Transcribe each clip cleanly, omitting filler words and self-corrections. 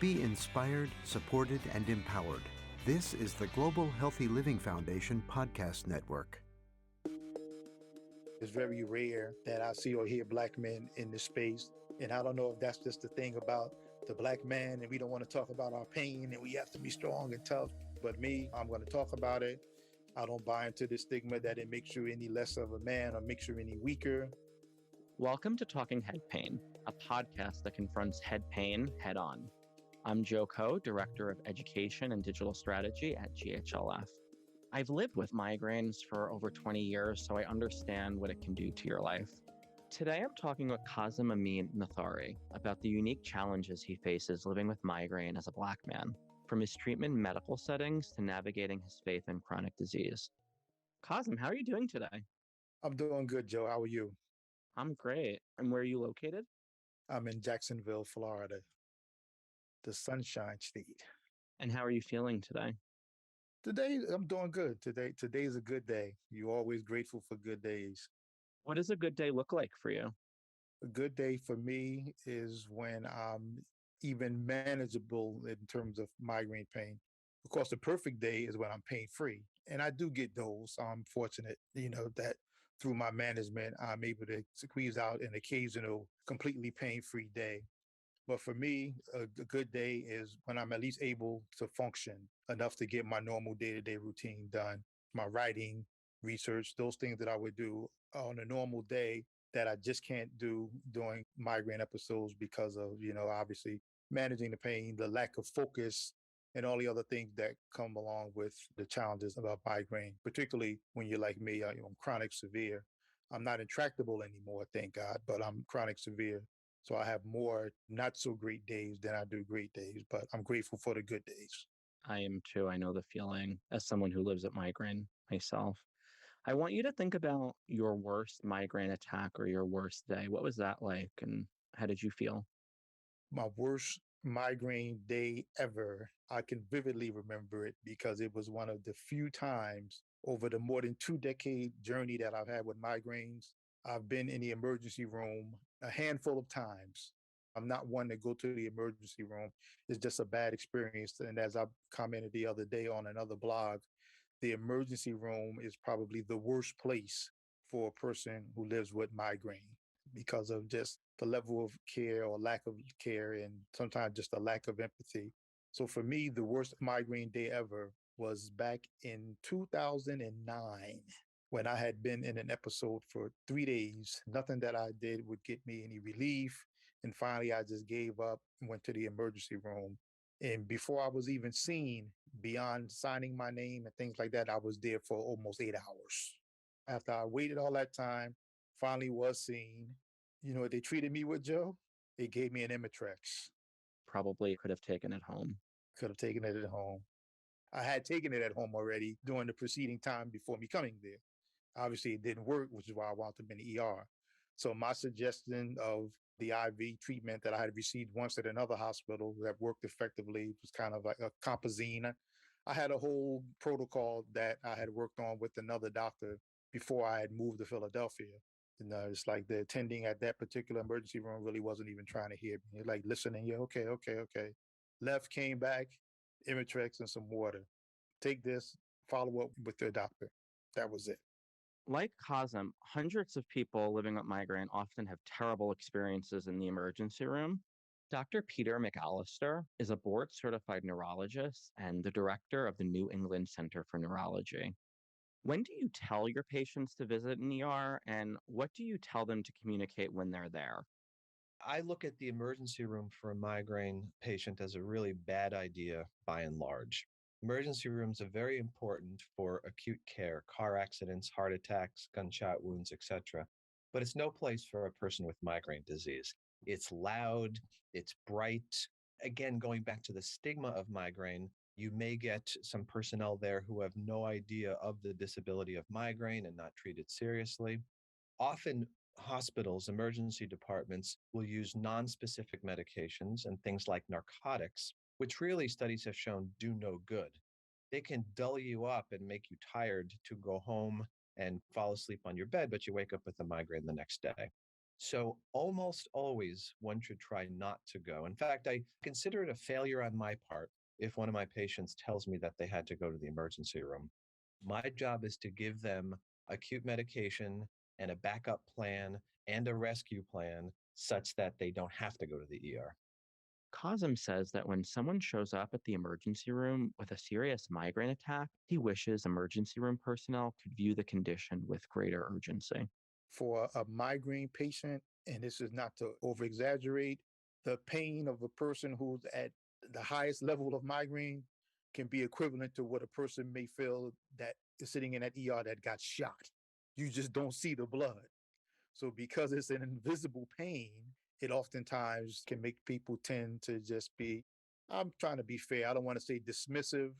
Be inspired, supported, and empowered. This is the Global Healthy Living Foundation podcast network. It's very rare that I see or hear Black men in this space. And I don't know if that's just the thing about the Black man and we don't want to talk about our pain and we have to be strong and tough. But me, I'm going to talk about it. I don't buy into the stigma that it makes you any less of a man or makes you any weaker. Welcome to Talking Head Pain, a podcast that confronts head pain head on. I'm Joe Coe, Director of Education and Digital Strategy at GHLF. I've lived with migraines for over 20 years, so I understand what it can do to your life. Today, I'm talking with Qasim Amin Nathari about the unique challenges he faces living with migraine as a Black man, from his treatment in medical settings to navigating his faith in chronic disease. Qasim, how are you doing today? I'm doing good, Joe. How are you? I'm great. And where are you located? I'm in Jacksonville, Florida, the Sunshine State. And how are you feeling today? Today, I'm doing good. Today's a good day. You're always grateful for good days. What does a good day look like for you? A good day for me is when I'm even manageable in terms of migraine pain. Of course, the perfect day is when I'm pain-free. And I do get those. I'm fortunate, that through my management, I'm able to squeeze out an occasional completely pain-free day. But for me, a good day is when I'm at least able to function enough to get my normal day-to-day routine done, my writing, research, those things that I would do on a normal day that I just can't do during migraine episodes because of, obviously managing the pain, the lack of focus, and all the other things that come along with the challenges about migraine, particularly when you're like me, I'm chronic severe. I'm not intractable anymore, thank God, but I'm chronic severe. So I have more not so great days than I do great days, but I'm grateful for the good days. I am too. I know the feeling as someone who lives with migraine myself. I want you to think about your worst migraine attack or your worst day. What was that like and how did you feel? My worst migraine day ever, I can vividly remember it because it was one of the few times over the more than 2-decade journey that I've had with migraines. I've been in the emergency room a handful of times. I'm not one to go to the emergency room. It's just a bad experience. And as I commented the other day on another blog, the emergency room is probably the worst place for a person who lives with migraine because of just the level of care or lack of care and sometimes just a lack of empathy. So for me, the worst migraine day ever was back in 2009 when I had been in an episode for 3 days. Nothing that I did would get me any relief. And finally, I just gave up and went to the emergency room. And before I was even seen, beyond signing my name and things like that, I was there for almost 8 hours. After I waited all that time, finally was seen. You know what they treated me with, Joe? They gave me an Imitrex. Probably could have taken it home. Could have taken it at home. I had taken it at home already during the preceding time before me coming there. Obviously, it didn't work, which is why I wound up in the ER. So my suggestion of the IV treatment that I had received once at another hospital that worked effectively was kind of like a compazine. I had a whole protocol that I had worked on with another doctor before I had moved to Philadelphia. It's like the attending at that particular emergency room really wasn't even trying to hear me. Like listening, yeah, okay. Left, came back, Imitrex and some water. Take this, follow up with your doctor. That was it. Like Qasim, hundreds of people living with migraine often have terrible experiences in the emergency room. Dr. Peter McAllister is a board certified neurologist and the director of the New England Center for Neurology. When do you tell your patients to visit an ER, and what do you tell them to communicate when they're there? I look at the emergency room for a migraine patient as a really bad idea by and large. Emergency rooms are very important for acute care, car accidents, heart attacks, gunshot wounds, etc. But it's no place for a person with migraine disease. It's loud, it's bright. Again, going back to the stigma of migraine, you may get some personnel there who have no idea of the disability of migraine and not treat it seriously. Often hospitals, emergency departments will use non-specific medications and things like narcotics, which really studies have shown do no good. They can dull you up and make you tired to go home and fall asleep on your bed, but you wake up with a migraine the next day. So almost always one should try not to go. In fact, I consider it a failure on my part if one of my patients tells me that they had to go to the emergency room. My job is to give them acute medication and a backup plan and a rescue plan such that they don't have to go to the ER. Qasim says that when someone shows up at the emergency room with a serious migraine attack, he wishes emergency room personnel could view the condition with greater urgency. For a migraine patient, and this is not to over exaggerate, the pain of a person who's at the highest level of migraine can be equivalent to what a person may feel that is sitting in that ER that got shot. You just don't see the blood. So, because it's an invisible pain, it oftentimes can make people tend to just be, I'm trying to be fair, I don't want to say dismissive,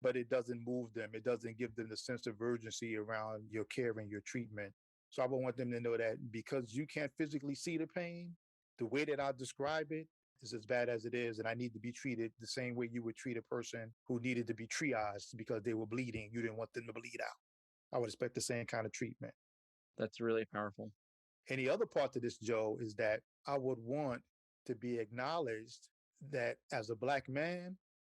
but it doesn't move them. It doesn't give them the sense of urgency around your care and your treatment. So I would want them to know that because you can't physically see the pain, the way that I describe it is as bad as it is. And I need to be treated the same way you would treat a person who needed to be triaged because they were bleeding. You didn't want them to bleed out. I would expect the same kind of treatment. That's really powerful. Any other part to this, Joe, is that I would want to be acknowledged that as a Black man,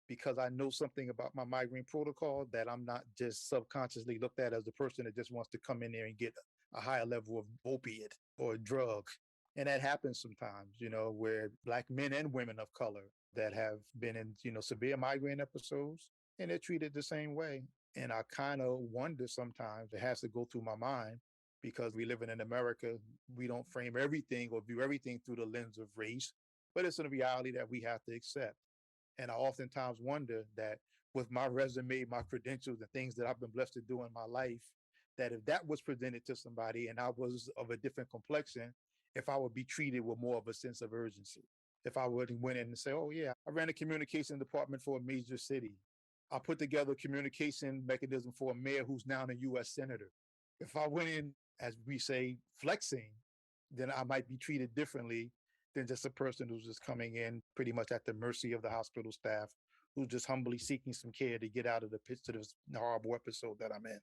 because I know something about my migraine protocol, that I'm not just subconsciously looked at as the person that just wants to come in there and get a higher level of opiate or drug. And that happens sometimes, where Black men and women of color that have been in, severe migraine episodes, and they're treated the same way. And I kind of wonder sometimes, it has to go through my mind, because we live in America, we don't frame everything or view everything through the lens of race, but it's a reality that we have to accept. And I oftentimes wonder that with my resume, my credentials, and things that I've been blessed to do in my life, that if that was presented to somebody and I was of a different complexion, if I would be treated with more of a sense of urgency. If I would went in and say, oh yeah, I ran a communication department for a major city. I put together a communication mechanism for a mayor who's now a US senator. If I went in, as we say, flexing, then I might be treated differently than just a person who's just coming in pretty much at the mercy of the hospital staff, who's just humbly seeking some care to get out of the pits of this horrible episode that I'm in.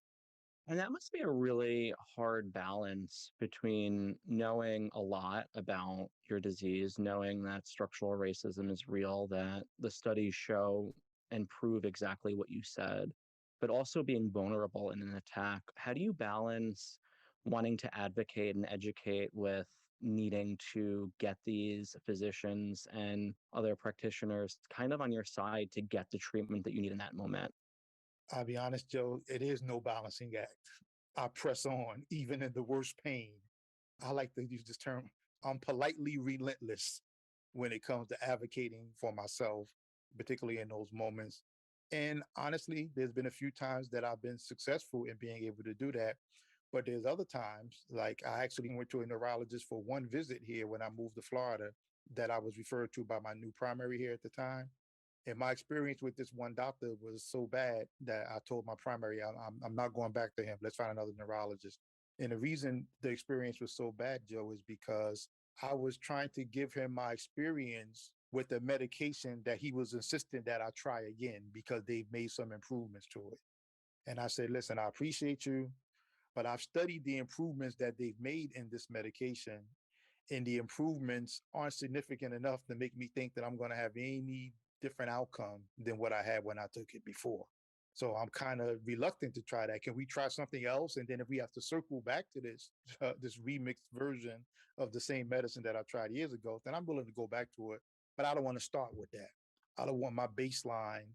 And that must be a really hard balance between knowing a lot about your disease, knowing that structural racism is real, that the studies show and prove exactly what you said, but also being vulnerable in an attack. How do you balance wanting to advocate and educate with needing to get these physicians and other practitioners kind of on your side to get the treatment that you need in that moment? I'll be honest, Joe, it is no balancing act. I press on, even in the worst pain. I like to use this term. I'm politely relentless when it comes to advocating for myself, particularly in those moments. And honestly, there's been a few times that I've been successful in being able to do that. But there's other times, like I actually went to a neurologist for one visit here when I moved to Florida, that I was referred to by my new primary here at the time. And my experience with this one doctor was so bad that I told my primary, I'm not going back to him. Let's find another neurologist. And the reason the experience was so bad, Joe, is because I was trying to give him my experience with the medication that he was insisting that I try again because they've made some improvements to it. And I said, listen, I appreciate you, but I've studied the improvements that they've made in this medication, and the improvements aren't significant enough to make me think that I'm going to have any different outcome than what I had when I took it before. So I'm kind of reluctant to try that. Can we try something else? And then if we have to circle back to this remixed version of the same medicine that I tried years ago, then I'm willing to go back to it. But I don't want to start with that. I don't want my baseline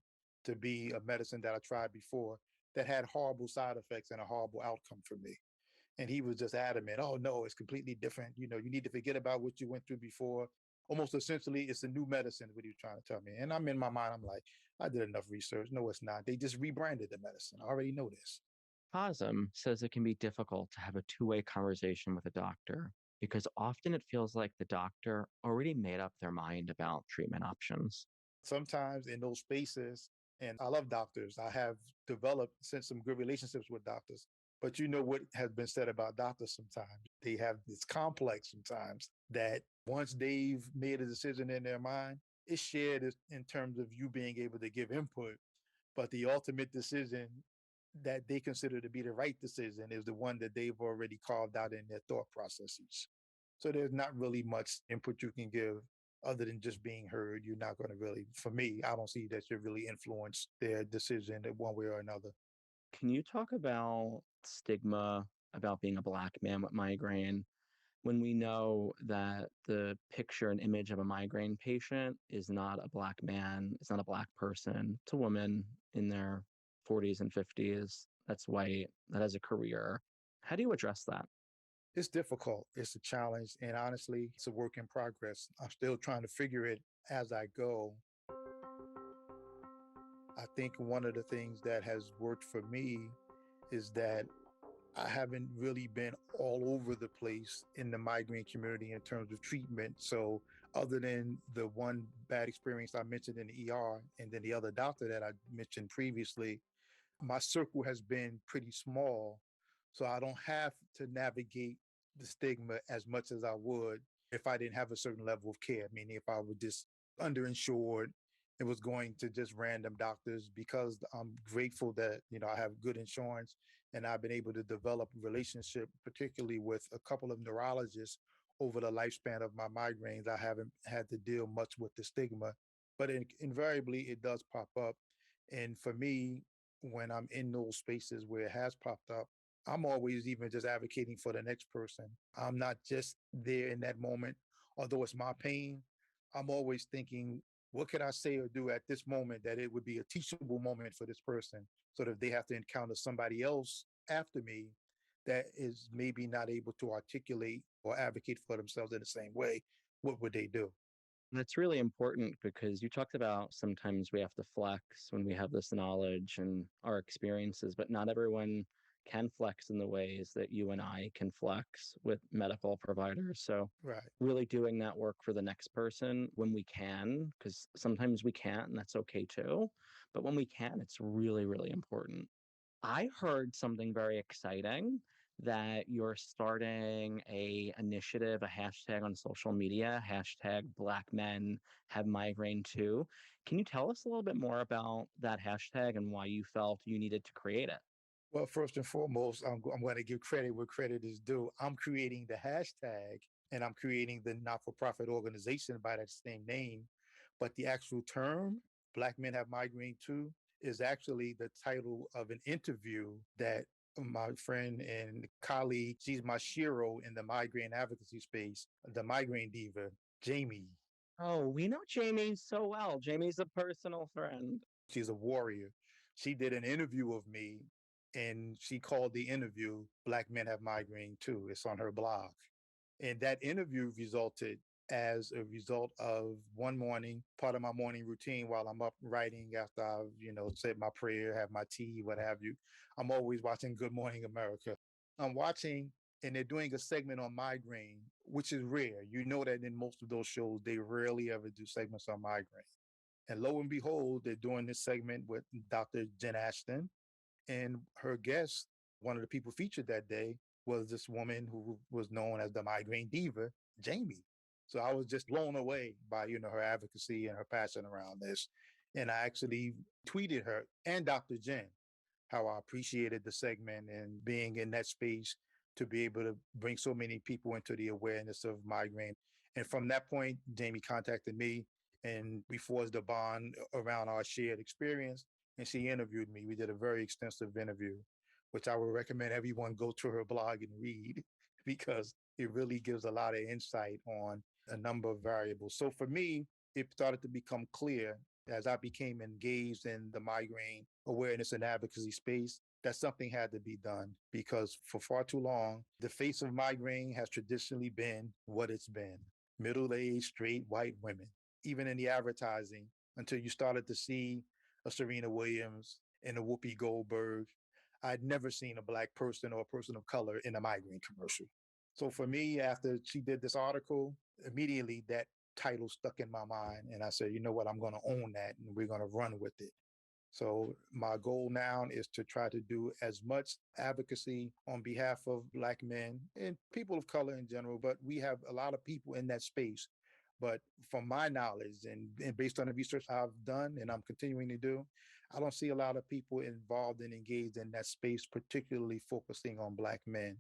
to be a medicine that I tried before that had horrible side effects and a horrible outcome for me. And he was just adamant, oh no, it's completely different. You need to forget about what you went through before. Almost essentially, it's a new medicine, what he was trying to tell me. And I'm in my mind, I'm like, I did enough research. No, it's not. They just rebranded the medicine. I already know this. Qasim says it can be difficult to have a two-way conversation with a doctor because often it feels like the doctor already made up their mind about treatment options. Sometimes in those spaces, and I love doctors. I have developed since some good relationships with doctors. But you know what has been said about doctors sometimes? They have this complex sometimes that once they've made a decision in their mind, it's shared in terms of you being able to give input. But the ultimate decision that they consider to be the right decision is the one that they've already carved out in their thought processes. So there's not really much input you can give other than just being heard. You're not going to really, for me, I don't see that you really influence their decision in one way or another. Can you talk about stigma about being a Black man with migraine when we know that the picture and image of a migraine patient is not a Black man, it's not a Black person, it's a woman in their 40s and 50s that's white, that has a career. How do you address that? It's difficult. It's a challenge. And honestly, it's a work in progress. I'm still trying to figure it as I go. I think one of the things that has worked for me is that I haven't really been all over the place in the migraine community in terms of treatment. So, other than the one bad experience I mentioned in the ER and then the other doctor that I mentioned previously, my circle has been pretty small. So, I don't have to navigate the stigma as much as I would if I didn't have a certain level of care, meaning if I was just underinsured. It was going to just random doctors because I'm grateful that I have good insurance and I've been able to develop a relationship, particularly with a couple of neurologists over the lifespan of my migraines. I haven't had to deal much with the stigma, but invariably it does pop up. And for me, when I'm in those spaces where it has popped up, I'm always even just advocating for the next person. I'm not just there in that moment, although it's my pain. I'm always thinking, what could I say or do at this moment that it would be a teachable moment for this person so that if they have to encounter somebody else after me that is maybe not able to articulate or advocate for themselves in the same way, what would they do? That's really important because you talked about sometimes we have to flex when we have this knowledge and our experiences, but not everyone can flex in the ways that you and I can flex with medical providers. So, Right. really doing that work for the next person when we can, because sometimes we can't, and that's okay too. But when we can, it's really, really important. I heard something very exciting that you're starting a initiative, a hashtag on social media, hashtag Black Men Have Migraine Too. Can you tell us a little bit more about that hashtag and why you felt you needed to create it? Well, first and foremost, I'm going to give credit where credit is due. I'm creating the hashtag and I'm creating the not for profit organization by that same name. But the actual term, Black Men Have Migraine Too, is actually the title of an interview that my friend and colleague, she's my shiro in the migraine advocacy space, the migraine diva, Jamie. Oh, we know Jamie so well. Jamie's a personal friend. She's a warrior. She did an interview of me and she called the interview Black Men Have Migraine Too. It's on her blog. And that interview resulted as a result of one morning, part of my morning routine while I'm up writing after I've, said my prayer, have my tea, what have you. I'm always watching Good Morning America. I'm watching and they're doing a segment on migraine, which is rare. You know that in most of those shows, they rarely ever do segments on migraine. And lo and behold, they're doing this segment with Dr. Jen Ashton. And her guest, one of the people featured that day, was this woman who was known as the migraine diva, Jamie. So I was just blown away by, her advocacy and her passion around this. And I actually tweeted her and Dr. Jen how I appreciated the segment and being in that space to be able to bring so many people into the awareness of migraine. And from that point, Jamie contacted me and we forged a bond around our shared experience. And she interviewed me. We did a very extensive interview, which I would recommend everyone go to her blog and read because it really gives a lot of insight on a number of variables. So for me, it started to become clear as I became engaged in the migraine awareness and advocacy space that something had to be done because for far too long, the face of migraine has traditionally been what it's been: middle aged, straight white women, even in the advertising, until you started to see a Serena Williams and a Whoopi Goldberg. I'd never seen a Black person or a person of color in a migraine commercial. So for me, after she did this article, immediately that title stuck in my mind. And I said, you know what, I'm going to own that and we're going to run with it. So my goal now is to try to do as much advocacy on behalf of Black men and people of color in general, but we have a lot of people in that space. But from my knowledge and based on the research I've done and I'm continuing to do, I don't see a lot of people involved and engaged in that space, particularly focusing on Black men.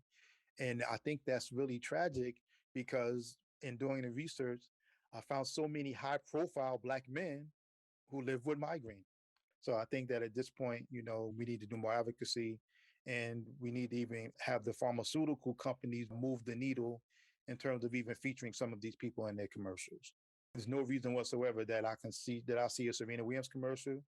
And I think that's really tragic because in doing the research, I found so many high profile Black men who live with migraine. So I think that at this point, we need to do more advocacy, and we need to even have the pharmaceutical companies move the needle in terms of even featuring some of these people in their commercials. There's no reason whatsoever that I see a Serena Williams commercial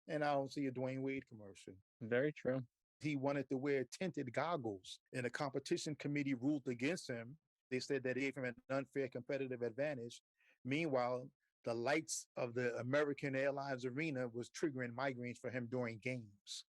and I don't see a Dwayne Wade commercial. Very true. He wanted to wear tinted goggles, and the competition committee ruled against him. They said that it gave him an unfair competitive advantage. Meanwhile, the lights of the American Airlines arena was triggering migraines for him during games.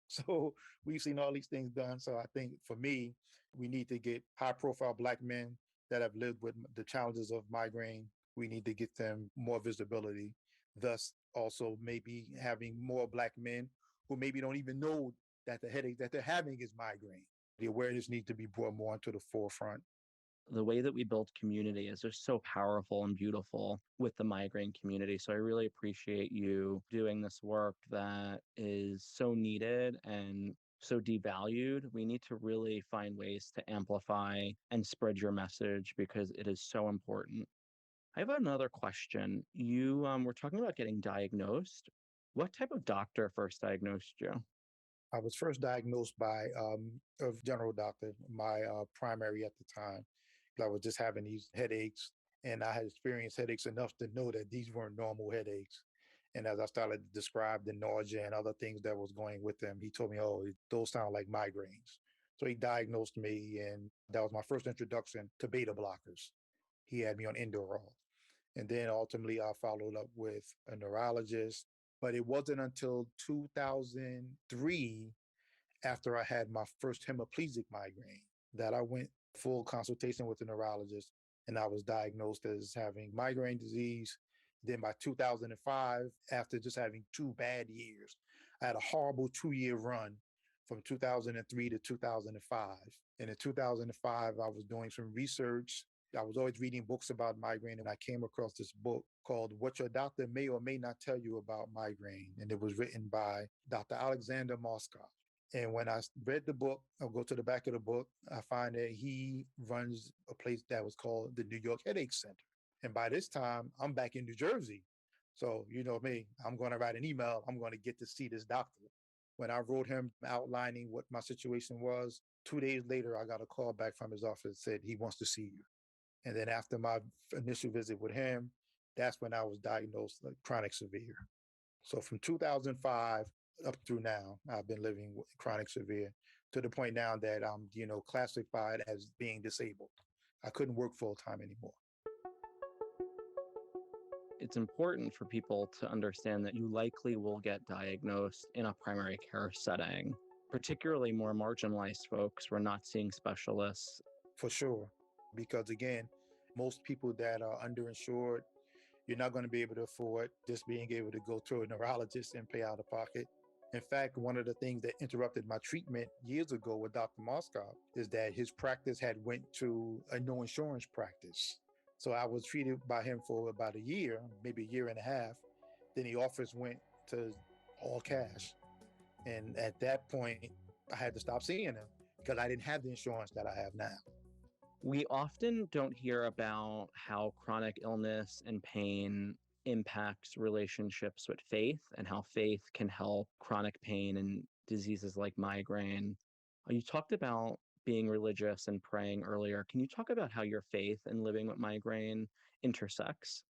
So we've seen all these things done. So I think for me, we need to get high profile Black men that have lived with the challenges of migraine. We need to get them more visibility. Thus, also maybe having more Black men who maybe don't even know that the headache that they're having is migraine. The awareness needs to be brought more into the forefront. The way that we build community is just so powerful and beautiful with the migraine community. So I really appreciate you doing this work that is so needed and so devalued. We need to really find ways to amplify and spread your message because it is so important. I have another question. You were talking about getting diagnosed. What type of doctor first diagnosed you? I was first diagnosed by a general doctor, my primary at the time. I was just having these headaches, and I had experienced headaches enough to know that these weren't normal headaches. And as I started to describe the nausea and other things that was going with them, he told me, "Oh, those sound like migraines." So he diagnosed me, and that was my first introduction to beta blockers. He had me on Indorol. And then ultimately, I followed up with a neurologist. But it wasn't until 2003, after I had my first hemiplegic migraine, that I went full consultation with a neurologist, and I was diagnosed as having migraine disease. Then by 2005, after just having 2 bad years, I had a horrible 2-year run from 2003 to 2005. And in 2005, I was doing some research. I was always reading books about migraine, and I came across this book called What Your Doctor May or May Not Tell You About Migraine. And it was written by Dr. Alexander Moskov. And when I read the book, I'll go to the back of the book, I find that he runs a place that was called the New York Headache Center. And by this time, I'm back in New Jersey. So, you know me, I'm going to write an email. I'm going to get to see this doctor. When I wrote him outlining what my situation was, 2 days later, I got a call back from his office that said he wants to see you. And then after my initial visit with him, that's when I was diagnosed like chronic severe. So from 2005 up through now, I've been living with chronic severe to the point now that I'm, classified as being disabled. I couldn't work full time anymore. It's important for people to understand that you likely will get diagnosed in a primary care setting, particularly more marginalized folks. We're not seeing specialists. For sure. Because again, most people that are underinsured, you're not going to be able to afford just being able to go to a neurologist and pay out of pocket. In fact, one of the things that interrupted my treatment years ago with Dr. Moskov is that his practice had went to a no insurance practice. So I was treated by him for about a year, maybe a year and a half. Then the office went to all cash. And at that point, I had to stop seeing him because I didn't have the insurance that I have now. We often don't hear about how chronic illness and pain impacts relationships with faith and how faith can help chronic pain and diseases like migraine. You talked about being religious and praying earlier. Can you talk about how your faith and living with migraine intersects?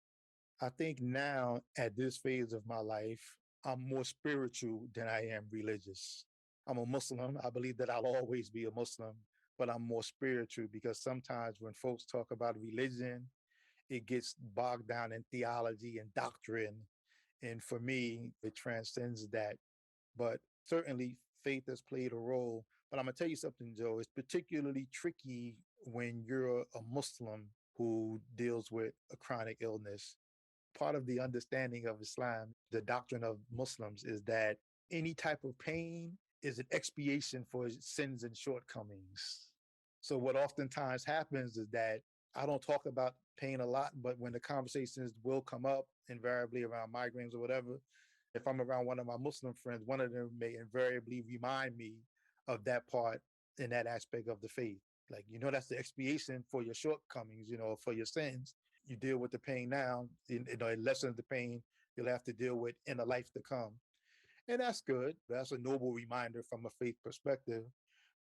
I think now at this phase of my life, I'm more spiritual than I am religious. I'm a Muslim. I believe that I'll always be a Muslim, but I'm more spiritual because sometimes when folks talk about religion, it gets bogged down in theology and doctrine. And for me, it transcends that. But certainly faith has played a role. But I'm going to tell you something, Joe. It's particularly tricky when you're a Muslim who deals with a chronic illness. Part of the understanding of Islam, the doctrine of Muslims, is that any type of pain is an expiation for sins and shortcomings. So what oftentimes happens is that I don't talk about pain a lot, but when the conversations will come up, invariably around migraines or whatever, if I'm around one of my Muslim friends, one of them may invariably remind me of that part in that aspect of the faith. Like, that's the expiation for your shortcomings, for your sins. You deal with the pain now, it lessens the pain you'll have to deal with in a life to come. And that's good. That's a noble reminder from a faith perspective.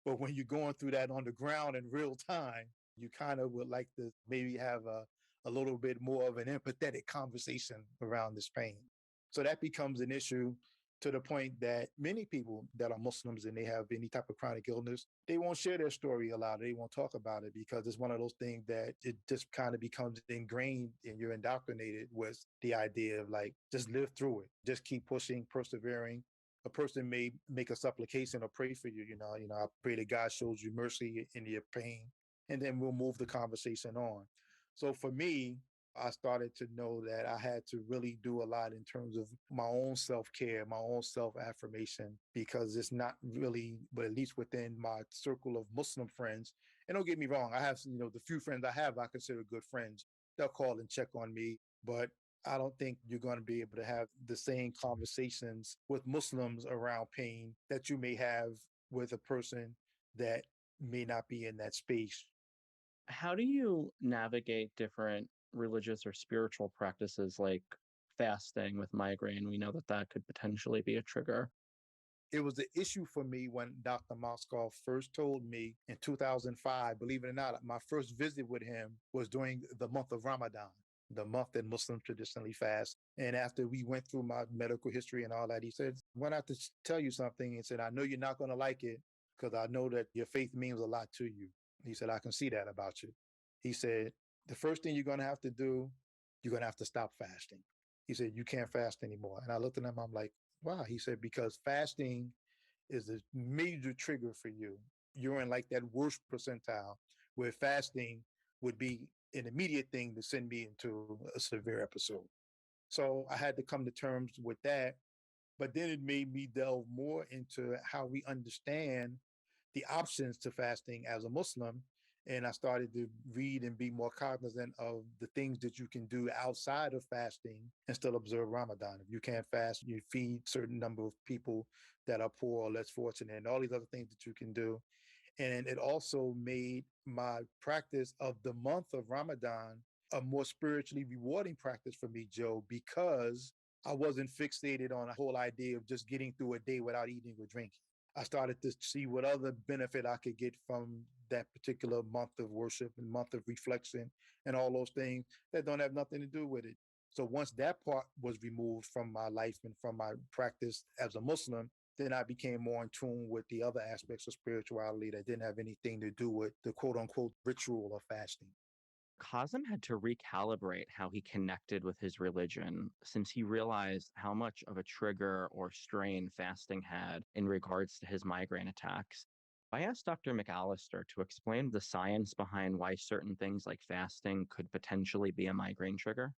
But when you're going through that on the ground in real time, you kind of would like to maybe have a little bit more of an empathetic conversation around this pain. So that becomes an issue to the point that many people that are Muslims and they have any type of chronic illness, they won't share their story a lot. They won't talk about it because it's one of those things that it just kind of becomes ingrained and you're indoctrinated with the idea of like, just live through it, just keep pushing, persevering. A person may make a supplication or pray for you, I pray that God shows you mercy in your pain, and then we'll move the conversation on. So for me, I started to know that I had to really do a lot in terms of my own self-care, my own self-affirmation, because it's not really, but at least within my circle of Muslim friends. And don't get me wrong, I have, the few friends I have, I consider good friends. They'll call and check on me, but I don't think you're going to be able to have the same conversations with Muslims around pain that you may have with a person that may not be in that space. How do you navigate different religious or spiritual practices like fasting with migraine? We know that that could potentially be a trigger. It was the issue for me when Dr. Moskow first told me in 2005. Believe it or not, my first visit with him was during the month of Ramadan, the month that Muslims traditionally fast. And after we went through my medical history and all that, he said, "I want to tell you something." He said, "I know you're not going to like it because I know that your faith means a lot to you." He said, "I can see that about you." He said, "The first thing you're going to have to do, you're going to have to stop fasting." He said, "You can't fast anymore." And I looked at him, I'm like, "Wow." He said, "Because fasting is a major trigger for you. You're in like that worst percentile where fasting would be an immediate thing to send me into a severe episode." So I had to come to terms with that. But then it made me delve more into how we understand the options to fasting as a Muslim. And I started to read and be more cognizant of the things that you can do outside of fasting and still observe Ramadan. If you can't fast, you feed certain number of people that are poor or less fortunate, and all these other things that you can do. And it also made my practice of the month of Ramadan a more spiritually rewarding practice for me, Joe, because I wasn't fixated on a whole idea of just getting through a day without eating or drinking. I started to see what other benefit I could get from that particular month of worship and month of reflection and all those things that don't have nothing to do with it. So once that part was removed from my life and from my practice as a Muslim, then I became more in tune with the other aspects of spirituality that didn't have anything to do with the quote unquote ritual of fasting. Qasim had to recalibrate how he connected with his religion since he realized how much of a trigger or strain fasting had in regards to his migraine attacks. I asked Dr. McAllister to explain the science behind why certain things like fasting could potentially be a migraine trigger.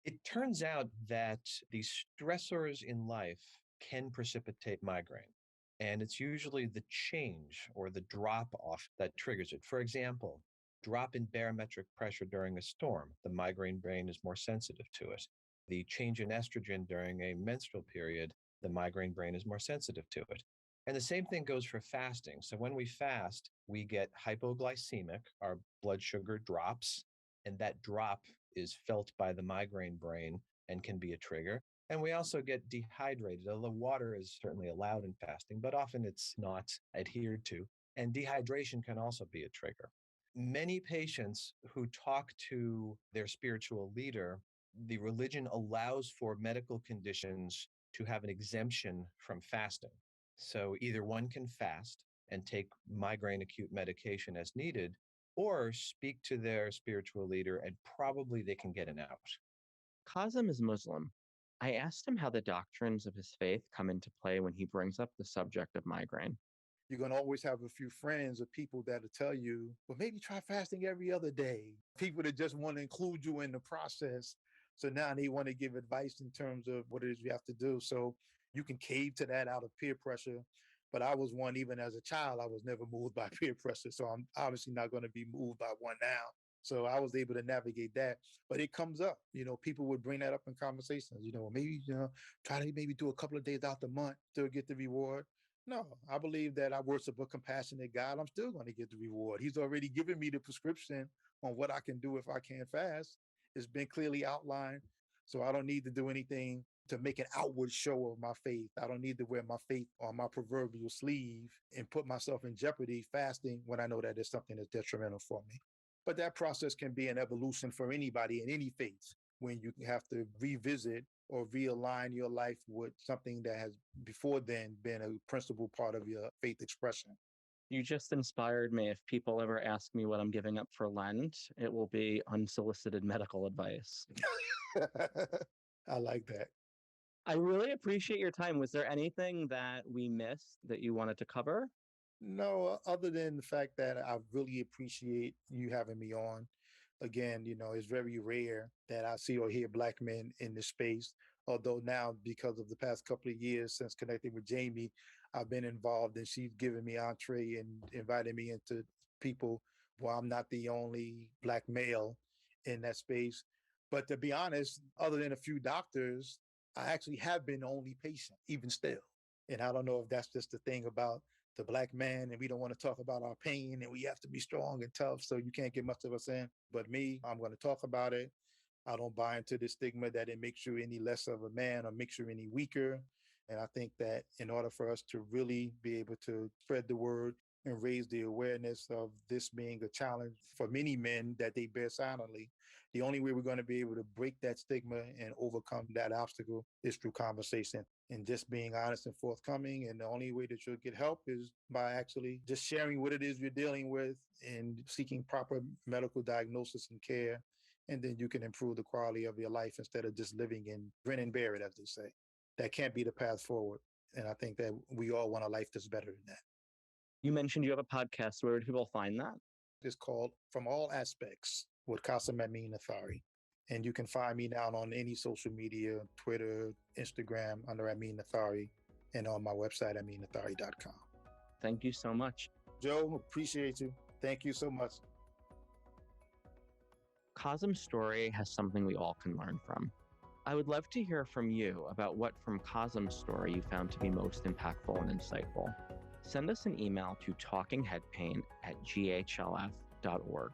It turns out that the stressors in life can precipitate migraine. And it's usually the change or the drop off that triggers it. For example, drop in barometric pressure during a storm, the migraine brain is more sensitive to it. The change in estrogen during a menstrual period, the migraine brain is more sensitive to it. And the same thing goes for fasting. So when we fast, we get hypoglycemic, our blood sugar drops, and that drop is felt by the migraine brain and can be a trigger. And we also get dehydrated, although water is certainly allowed in fasting, but often it's not adhered to. And dehydration can also be a trigger. Many patients who talk to their spiritual leader, the religion allows for medical conditions to have an exemption from fasting. So either one can fast and take migraine acute medication as needed, or speak to their spiritual leader and probably they can get an out. Qasim is Muslim. I asked him how the doctrines of his faith come into play when he brings up the subject of migraine. You're going to always have a few friends or people that'll tell you, well, maybe try fasting every other day. People that just want to include you in the process. So now they want to give advice in terms of what it is you have to do. So you can cave to that out of peer pressure. But I was one, even as a child, I was never moved by peer pressure. So I'm obviously not going to be moved by one now. So I was able to navigate that. But it comes up, people would bring that up in conversations, maybe, try to maybe do a couple of days out the month to get the reward. No, I believe that I worship a compassionate God. I'm still going to get the reward. He's already given me the prescription on what I can do if I can't fast. It's been clearly outlined. So I don't need to do anything to make an outward show of my faith. I don't need to wear my faith on my proverbial sleeve and put myself in jeopardy fasting when I know that it's something that's detrimental for me. But that process can be an evolution for anybody in any faith when you have to revisit or realign your life with something that has before then been a principal part of your faith expression. You just inspired me. If people ever ask me what I'm giving up for Lent, it will be unsolicited medical advice. I like that. I really appreciate your time. Was there anything that we missed that you wanted to cover? No, other than the fact that I really appreciate you having me on. Again, it's very rare that I see or hear Black men in this space. Although now, because of the past couple of years since connecting with Jamie, I've been involved and she's given me entree and invited me into people where I'm not the only Black male in that space. But to be honest, other than a few doctors, I actually have been the only patient, even still. And I don't know if that's just the thing about the Black man, and we don't want to talk about our pain, and we have to be strong and tough, so you can't get much of us in. But me, I'm going to talk about it. I don't buy into the stigma that it makes you any less of a man or makes you any weaker. And I think that in order for us to really be able to spread the word and raise the awareness of this being a challenge for many men that they bear silently, the only way we're going to be able to break that stigma and overcome that obstacle is through conversation and just being honest and forthcoming. And the only way that you'll get help is by actually just sharing what it is you're dealing with and seeking proper medical diagnosis and care. And then you can improve the quality of your life instead of just living in grin and bear it, as they say. That can't be the path forward. And I think that we all want a life that's better than that. You mentioned you have a podcast. Where do people find that? It's called From All Aspects with Qasim Amin Nathari. And you can find me now on any social media, Twitter, Instagram, under Amin Nathari, and on my website, aminnathari.com. Thank you so much. Joe, appreciate you. Thank you so much. Qasim's story has something we all can learn from. I would love to hear from you about what from Qasim's story you found to be most impactful and insightful. Send us an email to talkingheadpain@ghlf.org.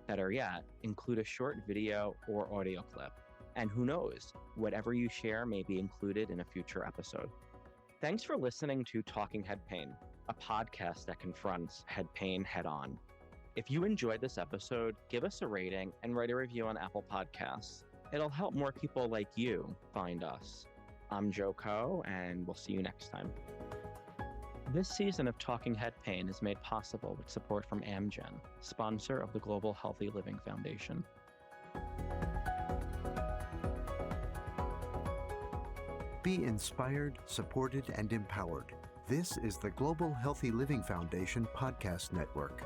Better yet, include a short video or audio clip. And who knows, whatever you share may be included in a future episode. Thanks for listening to Talking Head Pain, a podcast that confronts head pain head on. If you enjoyed this episode, give us a rating and write a review on Apple Podcasts. It'll help more people like you find us. I'm Joe Coe, and we'll see you next time. This season of Talking Head Pain is made possible with support from Amgen, sponsor of the Global Healthy Living Foundation. Be inspired, supported, and empowered. This is the Global Healthy Living Foundation Podcast Network.